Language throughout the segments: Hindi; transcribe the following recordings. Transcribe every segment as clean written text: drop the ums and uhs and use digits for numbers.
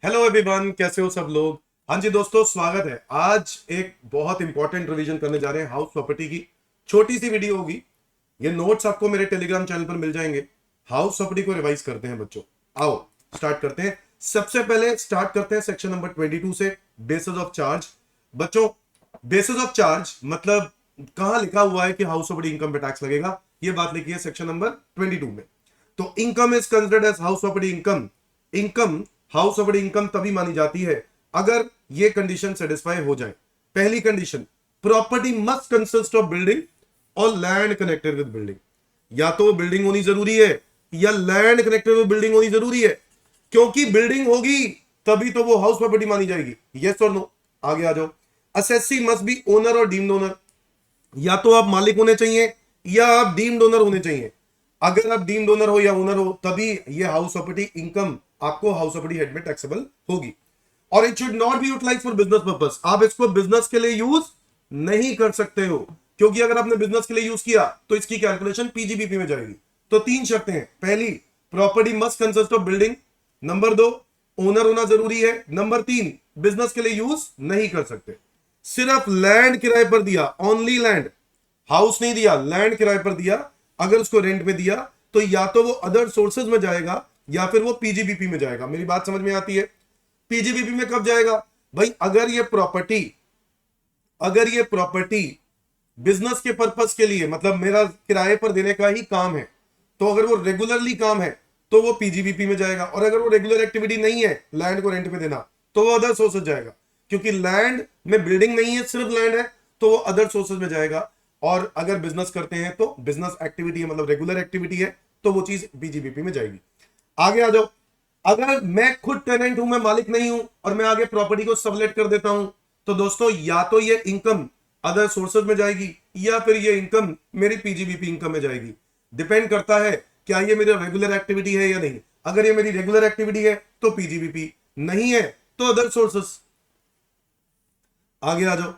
हेलो एवरीवन, कैसे हो सब लोग। हाँ जी दोस्तों, स्वागत है। आज एक बहुत इंपॉर्टेंट रिवीजन करने जा रहे हैं हाउस प्रॉपर्टी की। छोटी सी वीडियो होगी। ये नोट्स आपको मेरे टेलीग्राम चैनल पर मिल जाएंगे। हाउस प्रॉपर्टी को रिवाइज करते हैं बच्चों। आओ स्टार्ट करते हैं। सबसे पहले स्टार्ट करते हैं सेक्शन नंबर 22 से, बेसिस ऑफ चार्ज। बच्चों, बेसिस ऑफ चार्ज मतलब कहां लिखा हुआ है कि हाउस प्रॉपर्टी इनकम पे टैक्स लगेगा, ये बात लिखी है सेक्शन नंबर 22 में। तो income is considered as house property income. Income house property income तभी मानी जाती है अगर ये कंडीशन सेटिस्फाई हो जाए। पहली condition, property must consist of building और लैंड कनेक्टेड विद बिल्डिंग। या तो बिल्डिंग होनी जरूरी है या लैंड कनेक्टेड विद बिल्डिंग होनी जरूरी है, क्योंकि बिल्डिंग होगी तभी तो वो हाउस प्रॉपर्टी मानी जाएगी। यस और नो। आगे आ जाओ। असेसी मस्ट बी ओनर और डीम्ड ओनर। या तो आप मालिक होने चाहिए या आप डीम्ड ओनर होने चाहिए। अगर आप डीम्ड ओनर हो या ओनर हो तभी ये हाउस प्रॉपर्टी इनकम आपको हाउस प्रॉपर्टी हेड में टैक्सेबल होगी। और it should not be utilise for business purpose. आप इसको बिजनेस के लिए यूज नहीं कर सकते हो, क्योंकि अगर आपने बिजनेस के लिए यूज किया तो इसकी कैलकुलेशन पीजीबीपी में जाएगी। तो तीन शर्तें हैं। पहली, property must consist of building. Number दो, ओनर होना जरूरी है। नंबर तीन, बिजनेस के लिए यूज नहीं कर सकते। सिर्फ लैंड किराए पर दिया, ओनली लैंड, हाउस नहीं दिया, लैंड किराए पर दिया, अगर उसको रेंट में दिया तो या तो वो अदर सोर्सेज में जाएगा या फिर वो पीजीबीपी में जाएगा। मेरी बात समझ में आती है। पीजीबीपी में कब जाएगा भाई? अगर ये प्रॉपर्टी बिजनेस के पर्पस के लिए, मतलब मेरा किराए पर देने का ही काम है, तो अगर वो रेगुलरली काम है तो वो पीजीबीपी में जाएगा। और अगर वो रेगुलर एक्टिविटी नहीं है, लैंड को रेंट पे देना, तो वो अदर सोर्सेज जाएगा। क्योंकि लैंड में बिल्डिंग नहीं है, सिर्फ लैंड है, तो वो अदर सोर्सेज में जाएगा। और अगर बिजनेस करते हैं तो बिजनेस एक्टिविटी है, मतलब रेगुलर एक्टिविटी है, तो वो चीज पीजीबीपी में जाएगी। आगे आ जाओ। अगर मैं खुद टेनेंट हूं, मैं मालिक नहीं हूं, और मैं आगे प्रॉपर्टी को सबलेट कर देता हूं, तो दोस्तों या तो ये इनकम अदर सोर्सेज में जाएगी या फिर ये इनकम मेरी पीजीबीपी इनकम में जाएगी। डिपेंड करता है क्या ये मेरी रेगुलर एक्टिविटी है या नहीं। अगर ये मेरी रेगुलर एक्टिविटी है तो पीजीबीपी, नहीं है तो अदर सोर्सेस। आगे आ जाओ।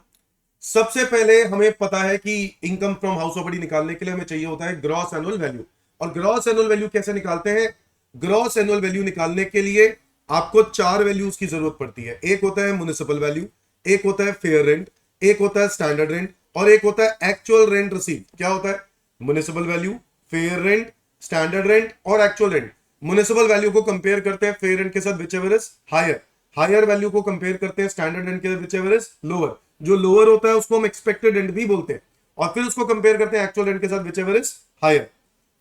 सबसे पहले हमें पता है कि इनकम फ्रॉम हाउस प्रॉपर्टी निकालने के लिए हमें चाहिए होता है ग्रॉस एनुअल वैल्यू। और ग्रॉस एनुअल वैल्यू कैसे निकालते हैं? ग्रॉस एनुअल वैल्यू निकालने के लिए आपको चार वैल्यूज की जरूरत पड़ती है। एक होता है म्युनिसिपल वैल्यू, एक होता है फेयर रेंट, एक होता है स्टैंडर्ड रेंट, और एक होता है एक्चुअल रेंट रिसीव। क्या होता है? Municipal value, fair rent, standard rent और एक्चुअल रेंट। म्युनिसिपल वैल्यू को कंपेयर करते हैं फेयर रेंट के साथ, whichever is higher. Higher value को कंपेयर करते हैं स्टैंडर्ड रेंट के साथ, विच एवर इज लोअर। जो लोअर होता है उसको हम एक्सपेक्टेड रेंट भी बोलते हैं। और फिर उसको कंपेयर करते हैं एक्चुअल रेंट के साथ, विच एवर इज हायर।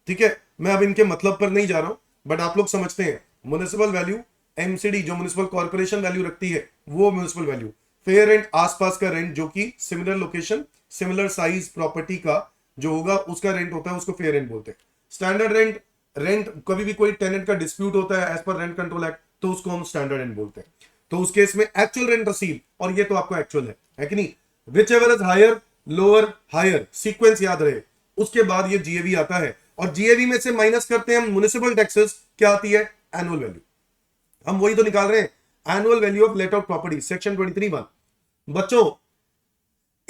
ठीक है, मैं अब इनके मतलब पर नहीं जा रहा हूं, बट आप लोग समझते हैं। म्युनिसिपल वैल्यू, एमसीडी जो म्युनिसिपल कॉर्पोरेशन वैल्यू रखती है, वो म्युनिसिपल वैल्यू। फेयर रेंट, आसपास का रेंट जो कि similar location similar size property का जो होगा उसका रेंट होता है, उसको फेयर रेंट बोलते हैं। स्टैंडर्ड रेंट, रेंट कभी भी कोई टेनेंट का डिस्प्यूट होता है as per rent control act, तो उसको हम स्टैंडर्ड रेंट बोलते हैं। तो उस केस में एक्चुअल रेंट रिसीव, और ये तो आपको एक्चुअल है कि नहीं। Whichever is higher, lower, higher, sequence याद रहे। उसके बाद ये जीएवी आता है, और जीएवी में से माइनस करते हैं हम म्युनिसिपल टैक्सेस। क्या आती है? Annual value. हम वही तो निकाल रहे हैं, annual value of let out property, section 23(1). बच्चों,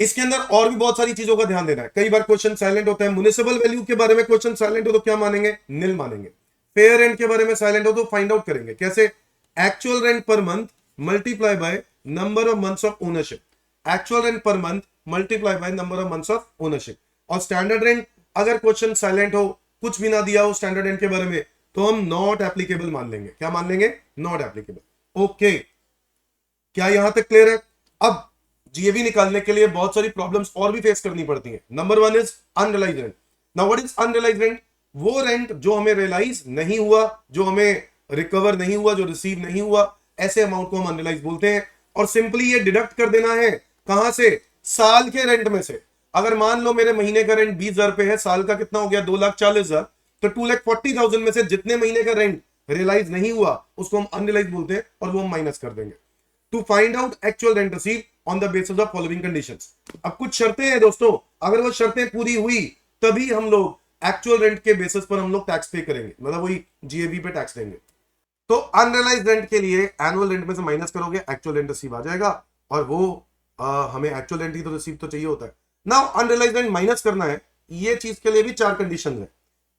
इसके अंदर और भी बहुत सारी चीजों का ध्यान देना है। कई बार क्वेश्चन साइलेंट होता है। म्युनिसिपल वैल्यू के बारे में क्वेश्चन साइलेंट हो तो क्या मानेंगे? निल मानेंगे। फेयर रेंट के बारे में साइलेंट हो तो फाइंड आउट करेंगे कैसे? Actual rent per month multiply by number of months of ownership. Actual rent per month multiply by number of months of ownership. और स्टैंडर्ड रेंट, अगर क्वेश्चन साइलेंट हो, कुछ भी ना दिया हो स्टैंडर्ड रेंट के बारे में, तो हम नॉट एप्लीकेबल मान लेंगे। क्या मान लेंगे? Not applicable. ओके, क्या यहां तक क्लियर है? अब जीएवी निकालने के लिए बहुत सारी प्रॉब्लम्स और भी फेस करनी पड़ती हैं। Number one is unrealise rent. Now what is unrealise rent? वो रेंट जो हमें रियलाइज नहीं हुआ, जो हमें रिकवर नहीं हुआ, जो रिसीव नहीं हुआ, ऐसे अमाउंट को हम अनरियलाइज बोलते हैं। और सिंपली ये डिडक्ट कर देना है, कहां से? साल के रेंट में से। अगर मान लो मेरे महीने का रेंट 20,000 रुपए है, साल का कितना हो गया? 2,40,000। तो 2,40,000 में से जितने महीने का रेंट रियलाइज नहीं हुआ उसको हम अनरियलाइज बोलते हैं, और वो हम माइनस कर देंगे। To find out actual rent receive on the basis of following conditions. अब कुछ शर्तें हैं दोस्तों, अगर वो शर्तें पूरी हुई तभी हम लोग एक्चुअल रेंट के बेसिस पर हम लोग टैक्स पे करेंगे, मतलब वही जीएबी पे टैक्स देंगे। तो अनरियलाइज रेंट के लिए एनुअल रेंट में से माइनस करोगे, एक्चुअल रेंट रिसीव आ जाएगा। और वो हमें एक्चुअल रेंट ही तो रिसीव तो चाहिए होता है ना। अनरियलाइज रेंट माइनस करना है, ये चीज के लिए भी चार कंडीशन है।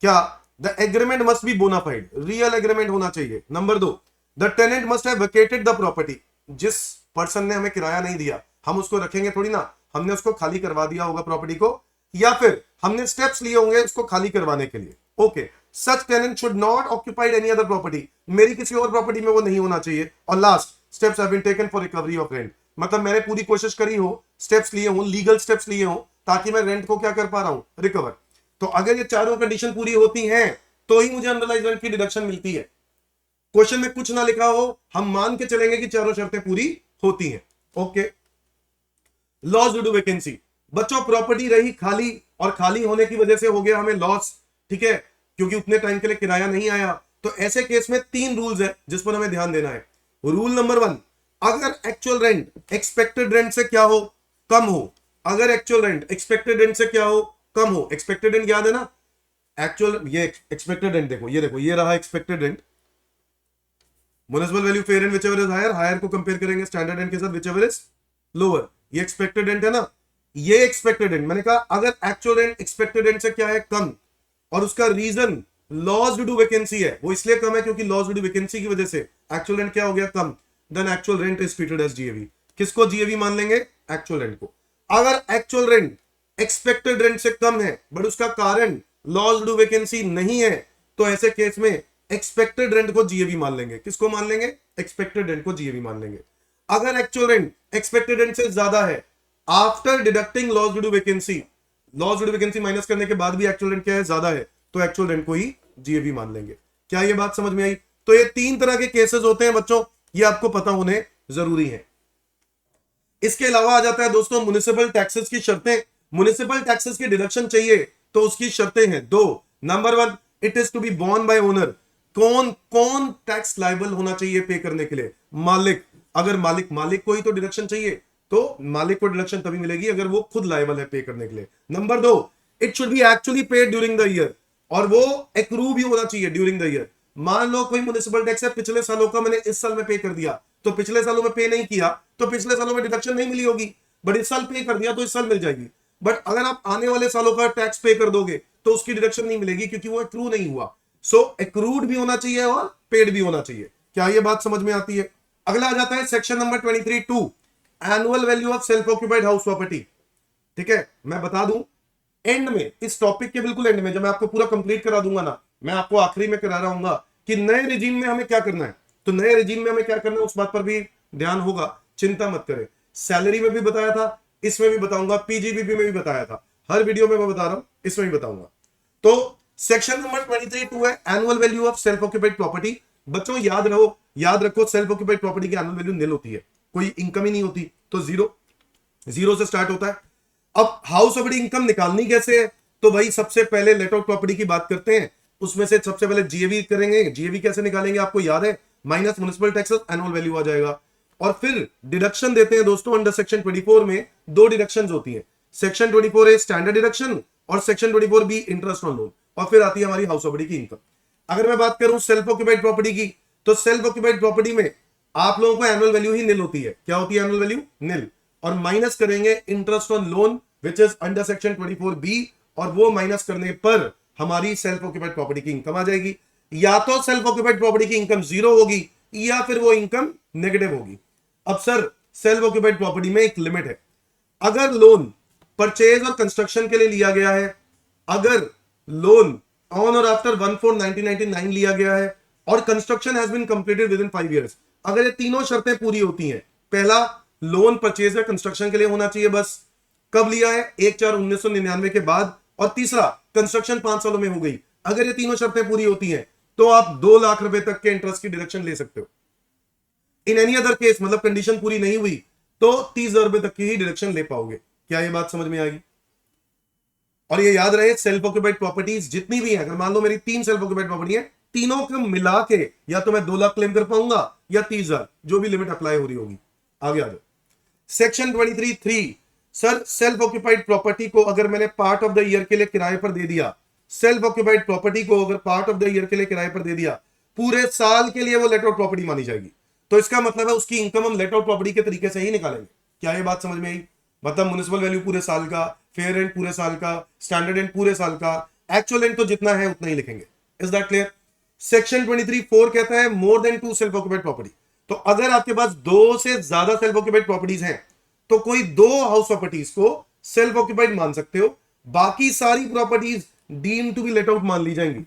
क्या? The agreement must be bona fide, real agreement होना चाहिए। नंबर दो, the tenant must have vacated the property, जिस पर्सन ने हमें किराया नहीं दिया हम उसको रखेंगे थोड़ी ना, हमने उसको खाली करवा दिया होगा प्रॉपर्टी को, या फिर हमने स्टेप्स लिए होंगे उसको खाली करवाने के लिए। Okay, such tenant should not occupied any other property, मेरी किसी और प्रॉपर्टी में वो नहीं होना चाहिए। और last, steps have been taken for recovery of rent, मतलब मैंने पूरी कोशिश करी हो, स्टेप्स लिए हो, लीगल स्टेप्स लिए हो, ताकि मैं रेंट को क्या कर पा रहा हूं, रिकवर। तो अगर ये चारों कंडीशन पूरी होती हैं तो ही मुझे अनरियलाइज्ड रेंट की डिडक्शन मिलती है। क्वेश्चन में कुछ ना लिखा हो, हम मान के चलेंगे कि चारों शर्तें पूरी होती हैं। Okay, loss due to vacancy, बच्चों प्रॉपर्टी रही खाली और खाली होने की वजह से हो गया हमें लॉस, ठीक है, क्योंकि उतने टाइम के लिए किराया नहीं आया। तो ऐसे केस में 3 रूल्स है जिस पर हमें ध्यान देना है। रूल नंबर 1, अगर एक्चुअल रेंट एक्सपेक्टेड रेंट से क्या हो, कम हो, अगर एक्चुअल रेंट एक्सपेक्टेड रेंट से क्या हो, कम हो। एक्सपेक्टेड रेंट याद है ना, एक्चुअल, ये एक्सपेक्टेड रेंट देखो, ये रहा expected rent, municipal value fair and whichever is higher, higher को कंपेयर करेंगे स्टैंडर्ड रेंट के साथ व्हिचएवर इज लोअर, ये एक्सपेक्टेड रेंट है ना, ये एक्सपेक्टेड रेंट। मैंने कहा अगर एक्चुअल रेंट एक्सपेक्टेड रेंट से क्या है, कम, और उसका reason loss due to vacancy है, वो इसलिए कम है क्योंकि लॉस ड्यू टू वैकेंसी की वजह से एक्चुअल रेंट क्या हो गया, कम, then actual rent is treated as GAV. किसको जीएवी मान लेंगे, एक्चुअल रेंट को। अगर एक्चुअल रेंट एक्सपेक्टेड रेंट से कम है बट उसका कारण लॉस ड्यू टू वैकेंसी नहीं है, तो ऐसे केस में एक्सपेक्टेड रेंट को जीएवी मान लेंगे। किसको मान लेंगे, एक्सपेक्टेड रेंट को जीएवी मान लेंगे। अगर एक्चुअल रेंट एक्सपेक्टेड रेंट से ज्यादा है after deducting loss due to vacancy, loss due to vacancy minus करने के बाद भी एक्चुअल रेंट क्या है, ज्यादा है, तो एक्चुअल रेंट को ही जीएवी मान लेंगे। क्या ये बात समझ में आई? तो ये 3 तरह के केसेस होते हैं बच्चों, ये आपको पता होने जरूरी है। इसके अलावा आ जाता है दोस्तों म्युनिसिपल टैक्सेस की शर्तें। म्युनिसिपल टैक्सेस की डिडक्शन चाहिए तो उसकी शर्तें हैं 2। Number 1, it is to be borne by owner, कौन टैक्स लायबल होना चाहिए पे करने के लिए, मालिक। अगर मालिक को ही तो डिडक्शन चाहिए, तो मालिक को डिडक्शन तभी मिलेगी अगर वो खुद लायबल है पे करने के लिए। Number 2, it should be actually paid during the year, और वो एक्रू भी होना चाहिए ड्यूरिंग द ईयर। मान लो कोई म्युनिसिपल टैक्स है पिछले सालों का, मैंने इस साल में पे कर दिया, तो पिछले सालों में पे नहीं किया तो पिछले सालों में डिडक्शन नहीं मिली होगी, बट इस साल पे कर दिया तो इस साल मिल जाएगी। बट अगर आप आने वाले सालों का टैक्स पे कर दोगे तो उसकी डिडक्शन नहीं मिलेगी क्योंकि वो एक्रू नहीं हुआ। सो एक्रूड भी होना चाहिए और पेड भी होना चाहिए। क्या ये बात समझ में आती है? अगला आ जाता है section number 23(2), annual value of self occupied house property. ठीक है, मैं बता दूं एंड में, इस टॉपिक के बिल्कुल एंड में, जब मैं आपको पूरा कंप्लीट करा दूंगा ना, मैं आपको आखिरी में करा रहा हूँ कि नए रिजीम में हमें क्या करना है। तो नए रिजीम में हमें क्या करना है उस बात पर भी ध्यान होगा, चिंता मत करें। सैलरी में भी बताया था, इसमें भी बताऊंगा, पीजीबीपी में भी बताया था, हर वीडियो में मैं बता रहा हूं, इसमें भी बताऊंगा। तो सेक्शन नंबर 23(2) है annual value of self occupied property. बच्चों याद रखो सेल्फ ऑक्यूपाइड प्रॉपर्टी की एनुअल वैल्यू निल होती है, कोई इनकम ही नहीं होती, तो जीरो से स्टार्ट होता है। अब हाउस प्रॉपर्टी इनकम निकालनी कैसे है, तो भाई सबसे पहले लेट आउट प्रॉपर्टी की बात करते हैं, उसमें से सबसे पहले जीएवी करेंगे। जीएवी कैसे निकालेंगे आपको याद है, minus municipal taxes, annual value आ जाएगा। और फिर डिडक्शन देते हैं दोस्तों अंडर सेक्शन 24 में, 2 डिडक्शन होती है। सेक्शन 24A स्टैंडर्ड डिडक्शन और section 24B interest on loan, और फिर आती है हमारी हाउस प्रॉपर्टी की इनकम। अगर मैं बात करूं सेल्फ ऑक्यूपाइड प्रॉपर्टी की, तो सेल्फ ऑक्यूपाइड प्रॉपर्टी में आप लोगों को एनुअल वैल्यू ही निल होती है। क्या होती है एनुअल वैल्यू? निल। और माइनस करेंगे interest on loan which is under section 24B, और वो माइनस करने पर हमारी सेल्फ ऑक्यूपाइड प्रॉपर्टी की इनकम आ जाएगी। या तो सेल्फ ऑक्यूपाइड प्रॉपर्टी की इनकम 0 होगी या फिर वो इनकम नेगेटिव होगी। अब सर सेल्फ ऑक्यूपाइड प्रॉपर्टी में एक लिमिट है, अगर लोन परचेज और कंस्ट्रक्शन के लिए लिया गया है, अगर लोन ऑन और आफ्टर 1/4/1999 लिया गया है, और construction has been completed within 5 years, अगर ये तीनों शर्तें पूरी होती हैं, पहला लोन परचेज या कंस्ट्रक्शन के लिए होना चाहिए बस, कब लिया है 1/4/1999 के बाद, और तीसरा कंस्ट्रक्शन 5 सालों में हो गई, अगर ये तीनों शर्तें पूरी होती हैं तो आप 2 लाख रुपए तक के इंटरेस्ट की डिडक्शन ले सकते हो। इन एनी अदर केस, मतलब कंडीशन पूरी नहीं हुई, तो 30,000 रुपए तक की ही डिडक्शन ले पाओगे। क्या ये बात समझ में आएगी? और ये याद रहे सेल्फ ऑक्यूपाइड प्रॉपर्टीज जितनी भी हैं, अगर मान लो मेरी 3 सेल्फ ऑक्यूपाइड प्रॉपर्टी है, तीनों को मिला के या तो मैं 2 लाख क्लेम कर पाऊंगा या 30,000, जो भी लिमिट अप्लाई हो रही होगी। आगे आ जाओ section 23(3), sir self occupied property को अगर मैंने पार्ट ऑफ द ईयर के लिए किराए पर दे दिया, सेल्फ ऑक्यूपाइड प्रॉपर्टी को अगर पार्ट ऑफ द ईयर के लिए किराए पर दे दिया, पूरे साल के लिए वो लेट आउट प्रॉपर्टी मानी जाएगी। तो इसका मतलब है उसकी इनकम हम लेट आउट प्रॉपर्टी के तरीके से ही निकालेंगे। क्या ये बात समझ में आई? मतलब म्युनिसिपल वैल्यू पूरे साल का, फेयर रेंट पूरे साल का, स्टैंडर्ड रेंट पूरे साल का, एक्चुअल रेंट तो जितना है उतना ही लिखेंगे। Is that clear? सेक्शन 23(4) कहता है more than 2 self occupied property. तो अगर आपके पास 2 से ज्यादा सेल्फ ऑक्यूपाइड प्रॉपर्टीज हैं तो कोई 2 हाउस प्रॉपर्टीज को सेल्फ ऑक्यूपाइड मान सकते हो, बाकी सारी properties deem to be let out मान ली जाएंगी।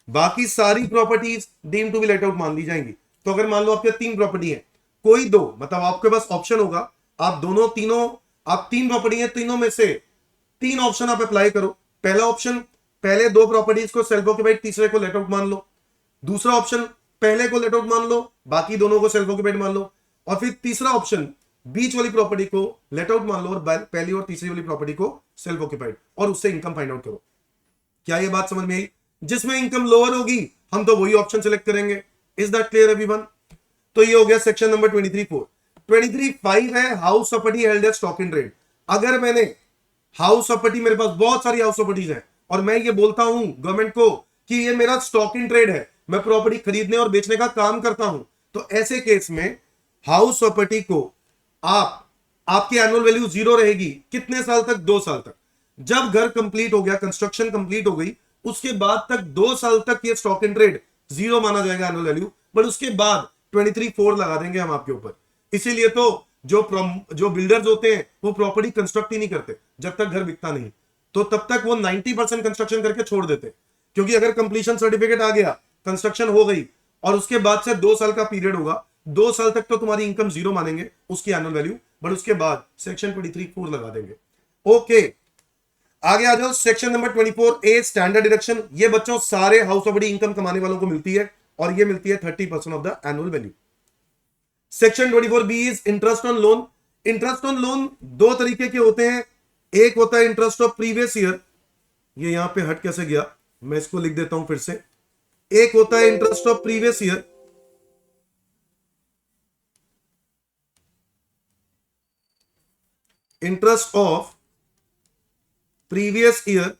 बाकी सारी properties deem to be let out मान ली जाएंगी। तो अगर मान लो आपके 3 प्रॉपर्टी है, कोई 2, मतलब आपके पास ऑप्शन होगा, आप दोनों तीनों, आप 3 प्रॉपर्टी है, तीनों में से 3 ऑप्शन आप अप्लाई करो। पहला ऑप्शन, पहले 2 प्रॉपर्टीज को सेल्फ ऑक्यूपाइड, तीसरे को लेट आउट मान लो। दूसरा ऑप्शन, पहले को लेट आउट मान लो, बाकी दोनों को सेल्फ ऑक्यूपाइड मान लो। और फिर तीसरा ऑप्शन, बीच वाली प्रॉपर्टी को लेट आउट मान लो और पहली और तीसरी वाली प्रॉपर्टी को सेल्फ ऑक्यूपाइड, और उससे इनकम फाइंड आउट करो। क्या ये बात समझ में आई? जिसमें इनकम लोअर होगी हम तो वही ऑप्शन सेलेक्ट करेंगे। Is that clear everyone? तो ये हो गया सेक्शन नंबर 23(4). 23(5) है house property held as stock in trade. अगर मैंने हाउस प्रॉपर्टी, मेरे पास बहुत सारी हाउस प्रॉपर्टीज है और मैं ये बोलता हूं गवर्नमेंट को कि ये मेरा स्टॉक इन ट्रेड है, मैं प्रॉपर्टी खरीदने और बेचने का काम करता हूं, तो ऐसे केस में हाउस प्रॉपर्टी को आपकी एनुअल वैल्यू 0 रहेगी। कितने साल तक? 2 साल तक। जब घर कंप्लीट हो गया, कंस्ट्रक्शन कंप्लीट हो गई, उसके बाद तक 2 साल तक ये स्टॉक इन ट्रेड 0 माना जाएगा एनुअल वैल्यू, बट उसके बाद 23(4) लगा देंगे हम आपके ऊपर। इसीलिए तो जो बिल्डर्स होते हैं वो प्रॉपर्टी कंस्ट्रक्ट ही नहीं करते जब तक घर बिकता नहीं, तो तब तक वो 90% कंस्ट्रक्शन करके छोड़ देते। क्योंकि अगर कंप्लीशन सर्टिफिकेट आ गया, कंस्ट्रक्शन हो गई और उसके बाद से 2 साल का पीरियड होगा, 2 साल तक तो तुम्हारी इनकम 0 मानेंगे उसकी एनुअल वैल्यू, बट उसके बाद सेक्शन 23(4) लगा देंगे। ओके, आगे आ जाओ। Section number 24(a) standard deduction. ये बच्चों सारे हाउस प्रॉपर्टी इनकम कमाने वालों को मिलती है और ये मिलती है 30% of the annual value. Section 24(b) is interest on loan. Interest on loan 2 तरीके के होते हैं। एक होता है इंटरेस्ट ऑफ प्रीवियस ईयर, ये यहां पे हट कैसे गया, मैं इसको लिख देता हूं फिर से। एक होता है interest of previous year, interest of previous year,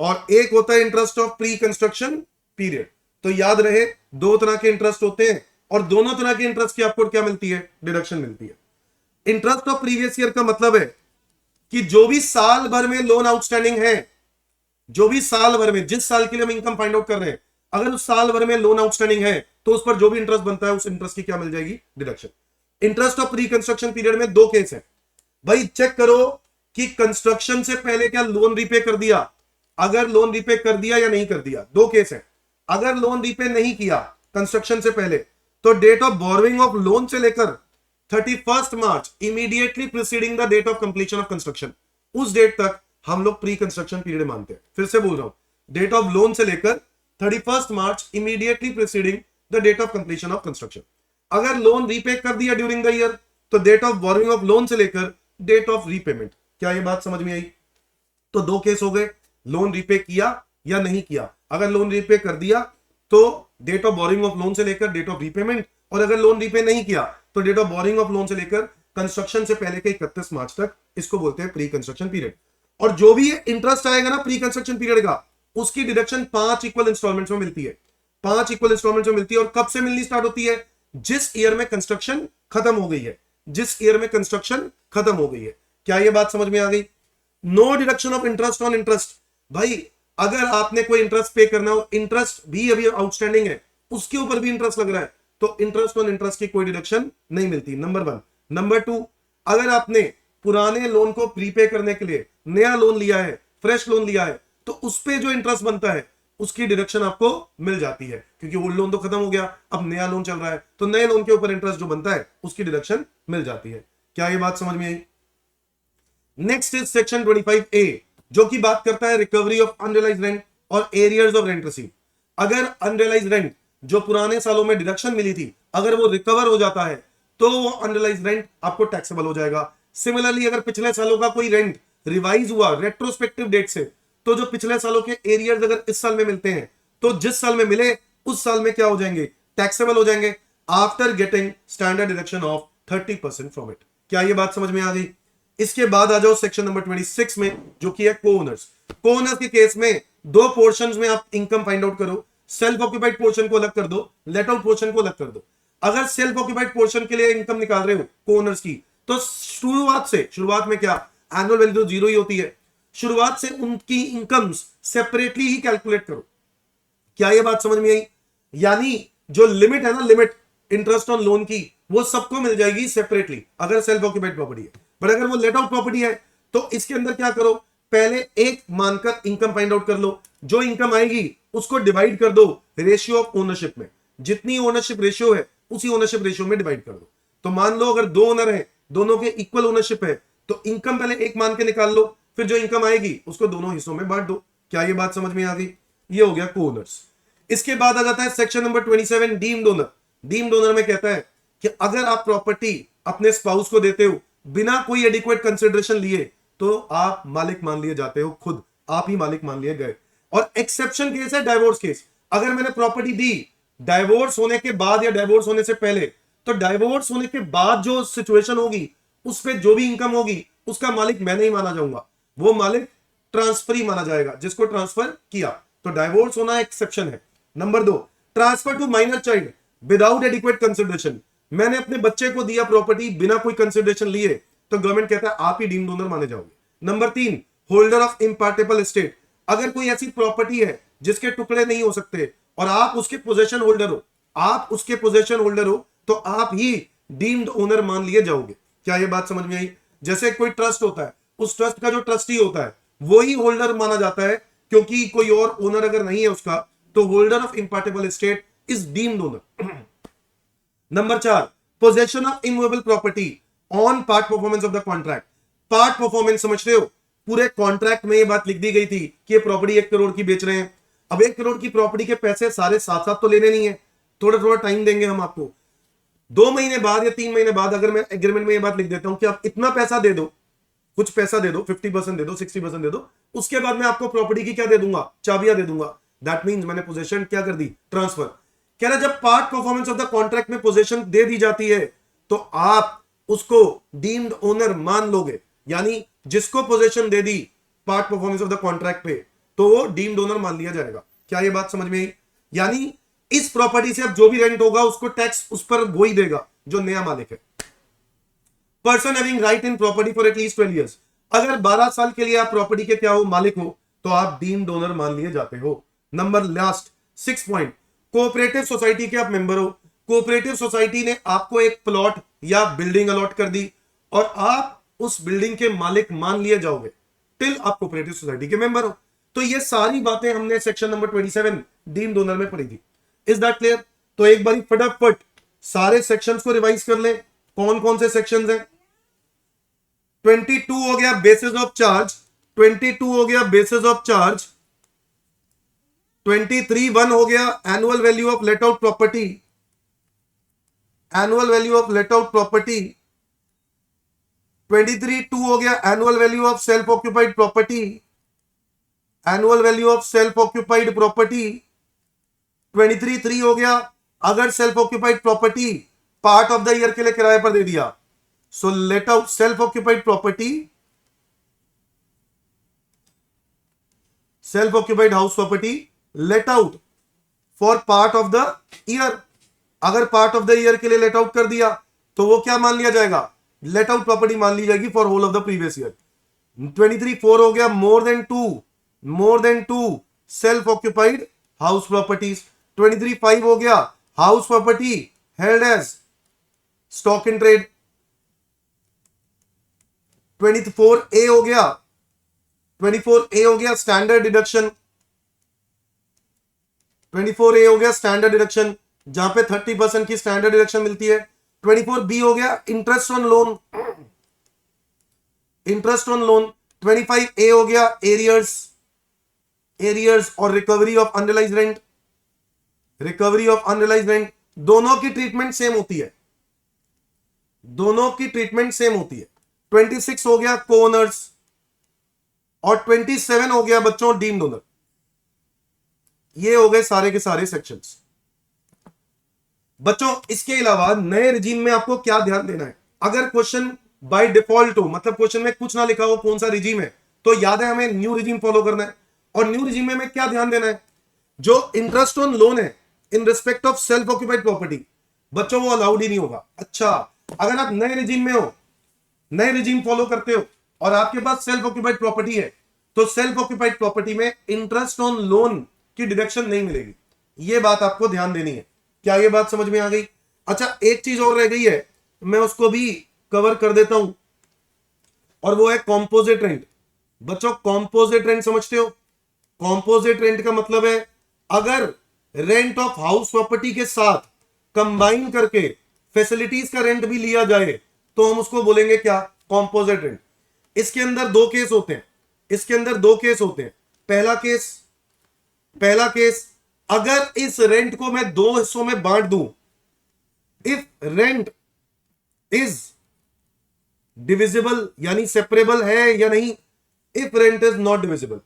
और एक होता है interest of pre construction period. तो याद रहे 2 तरह के इंटरेस्ट होते हैं और दोनों तरह के इंटरेस्ट की आपको क्या मिलती है? डिडक्शन मिलती है। इंटरेस्ट ऑफ प्रीवियस ईयर का मतलब है कि जो भी साल भर में लोन आउटस्टैंडिंग है, जो भी साल भर में, जिस साल के लिए हम इनकम फाइंड आउट कर रहे हैं, अगर उस साल भर में लोन आउटस्टैंडिंग है तो उस पर जो भी इंटरेस्ट बनता है उस इंटरेस्ट की क्या मिल जाएगी? Deduction. Interest of pre construction period में 2 केस है भाई। चेक करो कि कंस्ट्रक्शन से पहले क्या लोन रीपे कर दिया, अगर लोन रीपे कर दिया या नहीं कर दिया। 2 केस है। अगर लोन रीपे नहीं किया कंस्ट्रक्शन से पहले तो date of borrowing of loan से लेकर 31 March immediately preceding the date of completion of construction, उस डेट तक हम लोग प्री कंस्ट्रक्शन पीरियड मानते हैं। फिर से बोल रहा हूं, डेट ऑफ लोन से लेकर 31 March immediately preceding the date of completion of construction. अगर लोन रीपे कर दिया ड्यूरिंग द ईयर तो date of borrowing of loan से लेकर डेट ऑफ रीपेमेंट। क्या ये बात समझ में आई? तो 2 केस हो गए, लोन रीपे किया या नहीं किया। अगर लोन रीपे कर दिया तो date of borrowing of loan से लेकर डेट ऑफ रीपेमेंट, और अगर लोन रीपे नहीं किया तो date of borrowing of loan से लेकर कंस्ट्रक्शन से पहले के 31 मार्च तक, इसको बोलते हैं प्री कंस्ट्रक्शन पीरियड। और जो भी इंटरेस्ट आएगा ना प्री कंस्ट्रक्शन पीरियड का, उसकी डिडक्शन 5 इक्वल इंस्टॉलमेंट्स में मिलती है। 5 इक्वल इंस्टॉलमेंट्स में मिलती है। और कब से मिलनी स्टार्ट होती है? जिस ईयर में कंस्ट्रक्शन खत्म हो गई है, जिस ईयर में कंस्ट्रक्शन खत्म हो गई है। क्या ये बात समझ में आ गई? No deduction of interest on interest. भाई अगर आपने कोई इंटरेस्ट पे करना हो, इंटरेस्ट भी अभी आउटस्टैंडिंग है, उसके ऊपर भी इंटरेस्ट लग रहा है, तो इंटरेस्ट ऑन इंटरेस्ट की कोई डिडक्शन नहीं मिलती, नंबर 1। नंबर 2, अगर आपने पुराने लोन को प्रीपे करने के लिए नया लोन लिया है, फ्रेश लोन लिया है, तो उस पे जो इंटरेस्ट बनता है उसकी डिडक्शन आपको मिल जाती है, क्योंकि ओल्ड लोन तो खत्म हो गया, अब नया लोन चल रहा है, तो नए लोन के ऊपर इंटरेस्ट जो बनता है उसकी डिडक्शन मिल जाती है। क्या ये बात समझ में आई? नेक्स्ट इज सेक्शन 25(a) जो कि बात करता है रिकवरी ऑफ अनरियलाइज्ड रेंट और एरियर्स ऑफ रेंट रिसीव। अगर अनरियलाइज्ड रेंट जो पुराने सालों में डिडक्शन मिली थी, अगर वो रिकवर हो जाता है तो वो अनरियलाइज्ड रेंट आपको टैक्सेबल हो जाएगा। सिमिलरली अगर पिछले सालों का कोई रेंट रिवाइज हुआ रेट्रोस्पेक्टिव डेट से, तो जो पिछले सालों के एरियर्स अगर इस साल में मिलते हैं तो जिस साल में मिले उस साल में क्या हो जाएंगे? टैक्सेबल हो जाएंगे after getting standard deduction of 30% from it. क्या ये बात समझ में आ गई? इसके बाद आ जाओ सेक्शन नंबर 26 में, जो कि है को-ओनर्स। को-ओनर्स के केस में 2 पोर्शंस में आप इनकम फाइंड आउट करो। सेल्फ ऑक्यूपाइड पोर्शन को अलग कर दो, लेट आउट पोर्शन को अलग कर दो। अगर सेल्फ ऑक्यूपाइड पोर्शन के लिए इनकम निकाल रहे हो को-ओनर्स की, तो शुरुआत में क्या एनुअल वैल्यू जीरो ही होती है। शुरुआत से उनकी इनकम्स सेपरेटली ही कैलकुलेट करो। क्या ये बात समझ में आई? यानी जो लिमिट है ना, लिमिट इंटरेस्ट ऑन लोन की, वो सबको मिल जाएगी सेपरेटली अगर सेल्फ ऑक्यूपाइड प्रॉपर्टी है। बट अगर वो लेट आउट प्रॉपर्टी है तो इसके अंदर क्या करो, पहले एक मानकर इनकम फाइंड आउट कर लो, जो इनकम आएगी उसको डिवाइड कर दो रेशियो ऑफ ओनरशिप में, जितनी ओनरशिप रेशियो है उसी ओनरशिप रेशियो में डिवाइड कर दो। तो मान लो अगर 2 ओनर है, दोनों के इक्वल ओनरशिप है, तो इनकम पहले एक मान के निकाल लो, फिर जो इनकम आएगी उसको दोनों हिस्सों में बांट दो। क्या ये बात समझ में आ गई? ये हो गया को ओनर्स। इसके बाद आ जाता है section number 27 deemed owner. Deemed owner में कहता है कि अगर आप प्रॉपर्टी अपने स्पाउस को देते हो बिना कोई एडिक्वेट कंसिडरेशन लिए, तो आप मालिक मान लिए जाते हो, खुद आप ही मालिक मान लिए गए। और एक्सेप्शन केस है डाइवोर्स केस। अगर मैंने प्रॉपर्टी दी डाइवोर्स होने के बाद या डाइवोर्स होने से पहले, तो डाइवोर्स होने के बाद जो सिचुएशन होगी उस पर जो भी इनकम होगी उसका मालिक मैं नहीं माना जाऊंगा, वो मालिक ट्रांसफरी माना जाएगा जिसको ट्रांसफर किया। तो डाइवोर्स होना एक्सेप्शन है। Number 2, transfer to minor child without adequate consideration. मैंने अपने बच्चे को दिया प्रॉपर्टी बिना कोई कंसिडरेशन लिए, तो गवर्नमेंट कहता है आप ही डीम्ड ओनर माने जाओगे। Number 3, holder of impartible estate. अगर कोई ऐसी प्रॉपर्टी है जिसके टुकड़े नहीं हो सकते और आप उसके पोजेशन होल्डर हो, आप उसके पोजेशन होल्डर हो, तो आप ही डीम्ड ओनर मान लिए जाओगे। क्या ये बात समझ में आई? जैसे कोई ट्रस्ट होता है, उस ट्रस्ट का जो ट्रस्टी होता है वो ही होल्डर माना जाता है, क्योंकि कोई और ओनर अगर नहीं है उसका, तो holder of impartible estate is deemed owner. Number 4, possession of immovable property on part performance of the contract. Part performance समझते हो? पूरे कॉन्ट्रैक्ट में ये बात लिख दी गई थी कि ये प्रॉपर्टी 1 करोड़ की बेच रहे हैं। अब 1 करोड़ की प्रॉपर्टी के पैसे सारे साथ साथ तो लेने नहीं है, थोड़ा थोड़ा टाइम देंगे हम आपको। 2 महीने बाद या 3 महीने बाद अगर मैं एग्रीमेंट में ये बात लिख देता हूं कि आप इतना पैसा दे दो, कुछ पैसा दे दो, 50% दे दो, 60% दे दो, उसके बाद मैं आपको प्रॉपर्टी की क्या दे दूंगा, चाबियां दे दूंगा। दैट मींस मैंने पोजीशन क्या कर दी, ट्रांसफर। कह रहा जब part performance of the contract में पोजीशन दे दी जाती है तो आप उसको डीम्ड ओनर मान लोगे। यानी जिसको position they the part performance of the contract पे, तो वो डीम्ड ओनर मान लिया जाएगा। क्या ये बात समझ में आई? यानी इस प्रॉपर्टी से अब जो भी रेंट होगा उसको टैक्स उस पर वो ही देगा जो नया मालिक है। Person having right in property for at least 12 years। अगर 12 साल के लिए आप प्रॉपर्टी के क्या हो, मालिक हो, तो आप डीम्ड ओनर मान लिए जाते हो। Number last 6 point, cooperative society के आप मेंबर हो। कोऑपरेटिव सोसाइटी ने आपको एक प्लॉट या बिल्डिंग अलॉट कर दी और आप उस बिल्डिंग के मालिक मान लिए जाओगे टिल आप कोऑपरेटिव सोसाइटी के मेंबर हो। तो ये सारी बातें हमने सेक्शन नंबर 27 डीम्ड ओनर में पढ़ी थी। Is that clear? तो एक बार फटाफट सारे सेक्शंस को रिवाइज कर ले। कौन कौन से सेक्शंस हैं? 22 हो गया बेसिस ऑफ चार्ज, 22 हो गया बेसिस ऑफ चार्ज, 23(1) हो गया annual value of let out property, annual value of let out property, 23(2) हो गया annual value of self occupied property, annual value of self occupied property, 23(3) हो गया अगर self occupied property part of the year के लिए किराए पर दे दिया, so let out self occupied property, self occupied house property let out for part of the year. अगर पार्ट ऑफ द ईयर के लिए लेट आउट कर दिया तो वो क्या मान लिया जाएगा, लेट आउट प्रॉपर्टी मान ली जाएगी for whole of the previous year. 23(4) हो गया more than two self occupied house properties. 23(5) हो गया house property held as stock in trade. 24(a) हो गया, 24(a) हो गया स्टैंडर्ड डिडक्शन, 24(a) हो गया स्टैंडर्ड डिडक्शन जहां पे 30% की स्टैंडर्ड डिडक्शन मिलती है। 24(b) हो गया interest on loan, interest on loan. 25(a) हो गया एरियर्स और recovery of unrealised rent, recovery of unrealised rent. दोनों की ट्रीटमेंट सेम होती है, दोनों की ट्रीटमेंट सेम होती है। 26 हो गया को-ओनर्स और 27 हो गया बच्चों डीम्ड ओनर। ये हो गए सारे के सारे सेक्शंस। बच्चों इसके अलावा नए रिजीम में आपको क्या ध्यान देना है? अगर क्वेश्चन बाय डिफॉल्ट हो, मतलब क्वेश्चन में कुछ ना लिखा हो कौन सा रिजीम है, तो याद है हमें न्यू रिजीम फॉलो करना है। और न्यू रिजीम में हमें क्या ध्यान देना है? जो इंटरेस्ट ऑन लोन है in respect of self occupied property, बच्चों वो अलाउड ही नहीं होगा। अच्छा, अगर आप नए रिजीम में हो, नए रिजीम फॉलो करते हो और आपके पास सेल्फ ऑक्यूपाइड प्रॉपर्टी है, तो सेल्फ ऑक्यूपाइड प्रॉपर्टी में इंटरेस्ट ऑन लोन की डिडक्शन नहीं मिलेगी। ये बात आपको ध्यान देनी है। क्या ये बात समझ में आ गई? अच्छा, एक चीज और रह गई है, मैं उसको भी कवर कर देता हूं, और वो है कॉम्पोजिट रेंट। बच्चों, कॉम्पोजिट रेंट समझते हो? कॉम्पोजिट रेंट का मतलब है अगर रेंट ऑफ हाउस प्रॉपर्टी के साथ कंबाइन करके फैसिलिटीज का रेंट भी लिया जाए तो हम उसको बोलेंगे क्या? Composite rent. इसके अंदर दो केस होते हैं, इसके अंदर दो केस होते हैं। पहला केस, अगर इस रेंट को मैं दो हिस्सों में बांट दूं, इफ रेंट इज डिविजिबल यानी सेपरेबल है या नहीं, if rent is not divisible,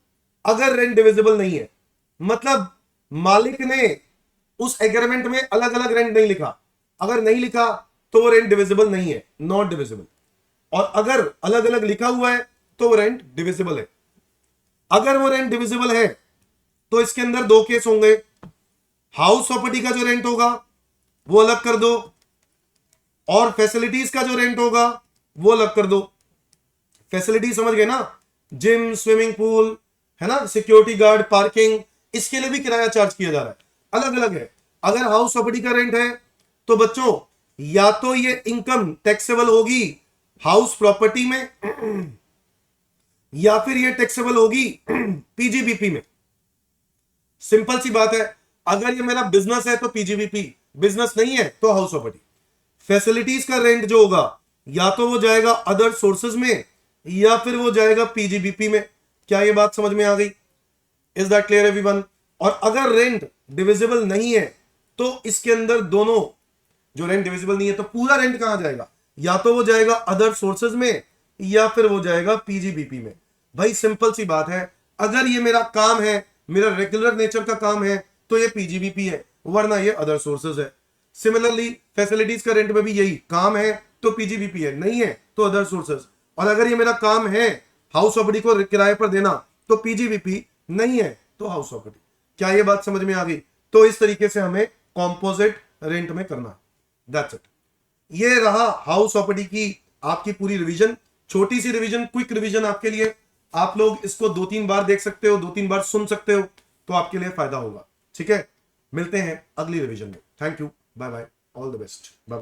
अगर रेंट डिविजिबल नहीं है, मतलब मालिक ने उस एग्रीमेंट में अलग अलग रेंट नहीं लिखा, अगर नहीं लिखा तो वो रेंट डिविजिबल नहीं है, नॉट डिविजिबल। और अगर अलग अलग लिखा हुआ है तो वो रेंट डिविजिबल है। अगर वो रेंट डिविजिबल है तो इसके अंदर दो केस होंगे। हाउस प्रॉपर्टी का जो रेंट होगा वो अलग कर दो, और फैसिलिटीज का जो रेंट होगा वो अलग कर दो। फैसिलिटी समझ गए ना? जिम, स्विमिंग पूल, है ना, सिक्योरिटी गार्ड, पार्किंग, इसके लिए भी किराया चार्ज किया जा रहा है, अलग अलग है। अगर हाउस प्रॉपर्टी का रेंट है तो बच्चों या तो ये इनकम टैक्सेबल होगी हाउस प्रॉपर्टी में या फिर ये टैक्सेबल होगी पीजीबीपी में। सिंपल सी बात है। अगर ये मेरा बिजनेस है तो पीजीबीपी, बिजनेस नहीं है तो हाउस प्रॉपर्टी। फैसिलिटीज का रेंट जो होगा या तो वो जाएगा अदर सोर्सेज में या फिर वो जाएगा पीजीबीपी में। क्या ये बात समझ में आ गई? Is that clear everyone? और अगर रेंट डिविजिबल नहीं है तो इसके अंदर दोनों, जो रेंट डिविजिबल नहीं है तो पूरा रेंट कहां जाएगा? या तो वो जाएगा अदर सोर्सेज में या फिर वो जाएगा पीजीबीपी में। भाई सिंपल सी बात है, अगर ये मेरा काम है, मेरा रेगुलर नेचर का काम है तो ये पीजीबीपी है, वरना ये अदर सोर्सेज है। सिमिलरली फैसिलिटीज का रेंट में भी यही काम है तो पीजीबीपी है, नहीं है तो अदर सोर्सेज। और अगर ये मेरा काम है हाउस प्रॉपर्टी को किराए पर देना तो पीजीबीपी, नहीं है तो हाउस प्रॉपर्टी। क्या ये बात समझ में आ गई? तो इस तरीके से हमें कॉम्पोजिट रेंट में करना है। That's it. ये रहा हाउस प्रॉपर्टी की आपकी पूरी रिवीजन, छोटी सी रिवीजन, क्विक रिवीजन आपके लिए। आप लोग इसको 2-3 बार देख सकते हो, 2-3 बार सुन सकते हो, तो आपके लिए फायदा होगा। ठीक है, मिलते हैं अगली रिवीजन में। Thank you, bye bye, all the best, bye.